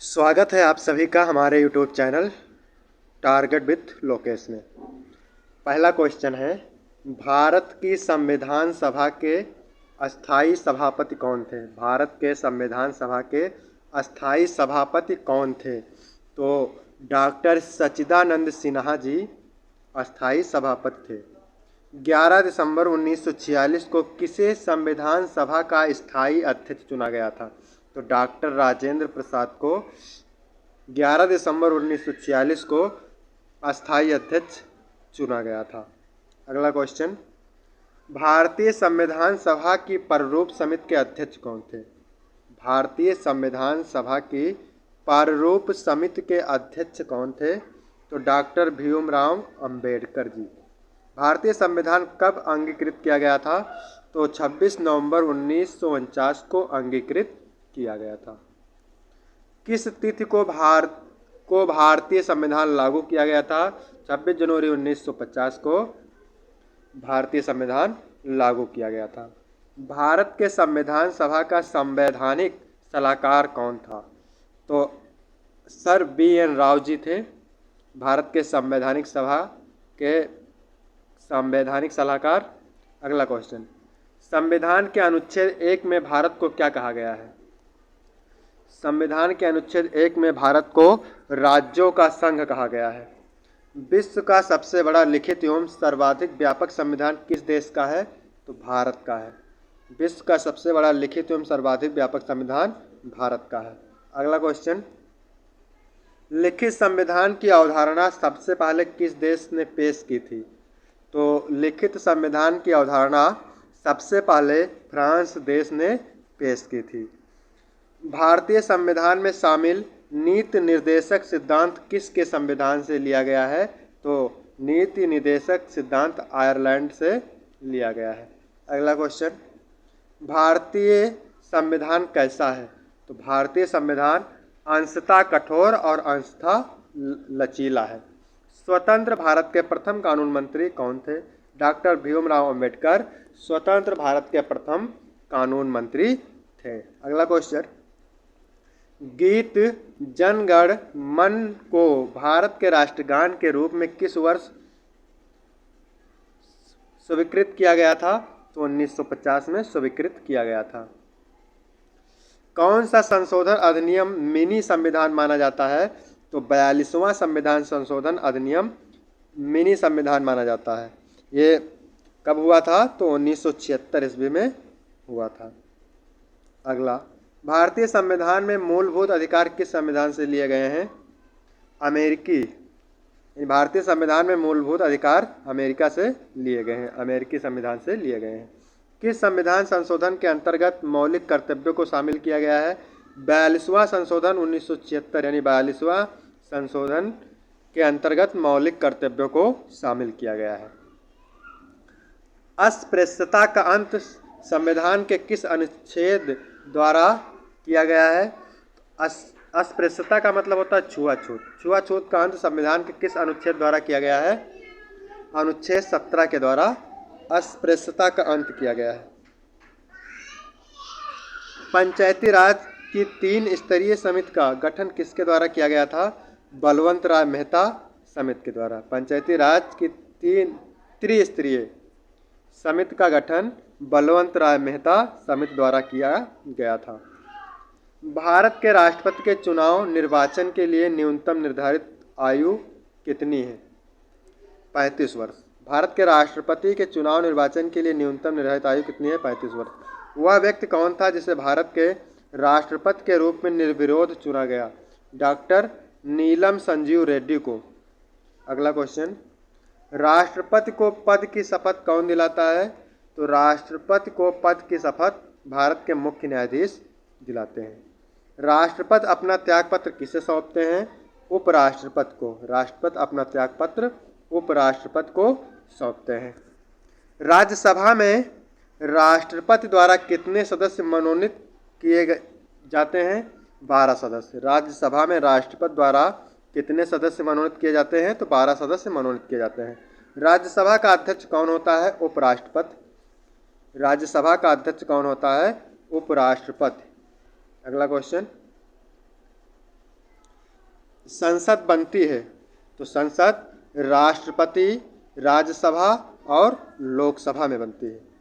स्वागत है आप सभी का हमारे YouTube channel target with Lokesh में। पहला क्वेश्चन है, भारत की संविधान सभा के अस्थाई सभापति कौन थे? भारत के संविधान सभा के अस्थाई सभापति कौन थे? तो डॉक्टर सच्चिदानंद सिन्हा जी अस्थाई सभापति थे। 11 दिसंबर 1946 को किसे संविधान सभा का स्थायी अध्यक्ष चुना गया था? तो डॉक्टर राजेंद्र प्रसाद को 11 दिसंबर 1946 को अस्थायी अध्यक्ष चुना गया था। अगला क्वेश्चन, भारतीय संविधान सभा की प्रारूप समिति के अध्यक्ष कौन थे? भारतीय संविधान सभा की प्रारूप समिति के अध्यक्ष कौन थे? तो डॉक्टर भीमराव अंबेडकर जी। भारतीय संविधान कब अंगीकृत किया गया था? तो 26 नवंबर 1949 को अंगीकृत किया गया था। किस तिथि को भारतीय संविधान लागू किया गया था? 26 जनवरी 1950 को भारतीय संविधान लागू किया गया था। भारत के संविधान सभा का संवैधानिक सलाहकार कौन था? तो सर BN राव जी थे भारत के संवैधानिक सभा के संवैधानिक सलाहकार। अगला क्वेश्चन, संविधान के अनुच्छेद 1 में भारत को क्या कहा गया है? संविधान के अनुच्छेद 1 में भारत को राज्यों का संघ कहा गया है। विश्व का सबसे बड़ा लिखित एवं सर्वाधिक व्यापक संविधान किस देश का है? तो भारत का है। विश्व का सबसे बड़ा लिखित एवं सर्वाधिक व्यापक संविधान भारत का है। अगला क्वेश्चन, लिखित संविधान की अवधारणा सबसे पहले किस देश ने पेश की थी? तो लिखित संविधान की अवधारणा सबसे पहले फ्रांस देश ने पेश की थी। भारतीय संविधान में शामिल नीति निर्देशक सिद्धांत किसके संविधान से लिया गया है? तो नीति निर्देशक सिद्धांत आयरलैंड से लिया गया है। अगला क्वेश्चन, भारतीय संविधान कैसा है? तो भारतीय संविधान अंशतः कठोर और अंशतः लचीला है। स्वतंत्र भारत के प्रथम कानून मंत्री कौन थे? डॉक्टर भीमराव अंबेडकर स्वतंत्र भारत के प्रथम कानून मंत्री थे। अगला क्वेश्चन, गीत जन गण मन को भारत के राष्ट्रगान के रूप में किस वर्ष स्वीकृत किया गया था? तो 1950 में स्वीकृत किया गया था। कौन सा संशोधन अधिनियम मिनी संविधान माना जाता है? तो 42वां संविधान संशोधन अधिनियम मिनी संविधान माना जाता है। ये कब हुआ था? तो 1976 ईस्वी में हुआ था। अगला, भारतीय संविधान में मूलभूत अधिकार किस संविधान से लिए गए हैं? अमेरिकी। भारतीय संविधान में मूलभूत अधिकार अमेरिका से लिए गए हैं, अमेरिकी संविधान से लिए गए हैं। किस संविधान संशोधन के अंतर्गत मौलिक कर्तव्यों को शामिल किया गया है? 42वां संशोधन 1976 यानी 42वां संशोधन के अंतर्गत मौलिक कर्तव्यों को शामिल किया गया है। अस्पृश्यता का अंत संविधान के किस अनुच्छेद द्वारा किया गया है? अस्पृश्यता का मतलब होता है छुआछूत। छुआछूत का अंत संविधान के किस अनुच्छेद द्वारा किया गया है? अनुच्छेद 17 के द्वारा अस्पृश्यता का अंत किया गया है। पंचायती राज की 3 स्तरीय समिति का गठन किसके द्वारा किया गया था? बलवंत राय मेहता समिति के द्वारा। पंचायती राज की 3 त्रिस्तरीय समिति का गठन बलवंत राय मेहता समिति द्वारा किया गया था। भारत के राष्ट्रपति के चुनाव निर्वाचन के लिए न्यूनतम निर्धारित आयु कितनी है? 35 वर्ष। भारत के राष्ट्रपति के चुनाव निर्वाचन के लिए न्यूनतम निर्धारित आयु कितनी है? 35 वर्ष। वह व्यक्ति कौन था जिसे भारत के राष्ट्रपति के रूप में निर्विरोध चुना गया? डॉक्टर नीलम संजीव रेड्डी को। अगला क्वेश्चन, राष्ट्रपति को पद की शपथ कौन दिलाता है? तो राष्ट्रपति को पद की शपथ भारत के मुख्य न्यायाधीश दिलाते हैं। राष्ट्रपति अपना त्यागपत्र किसे सौंपते हैं? उपराष्ट्रपति को। राष्ट्रपति अपना त्यागपत्र उपराष्ट्रपति को सौंपते हैं। राज्यसभा में राष्ट्रपति द्वारा कितने सदस्य मनोनीत किए जाते हैं? 12 सदस्य। राज्यसभा में राष्ट्रपति द्वारा कितने सदस्य मनोनीत किए जाते हैं? तो 12 सदस्य मनोनीत किए जाते हैं। राज्यसभा का अध्यक्ष कौन होता है? उपराष्ट्रपति। राज्यसभा का अध्यक्ष कौन होता है? उपराष्ट्रपति। अगला क्वेश्चन, संसद बनती है? तो संसद राष्ट्रपति, राज्यसभा और लोकसभा में बनती है।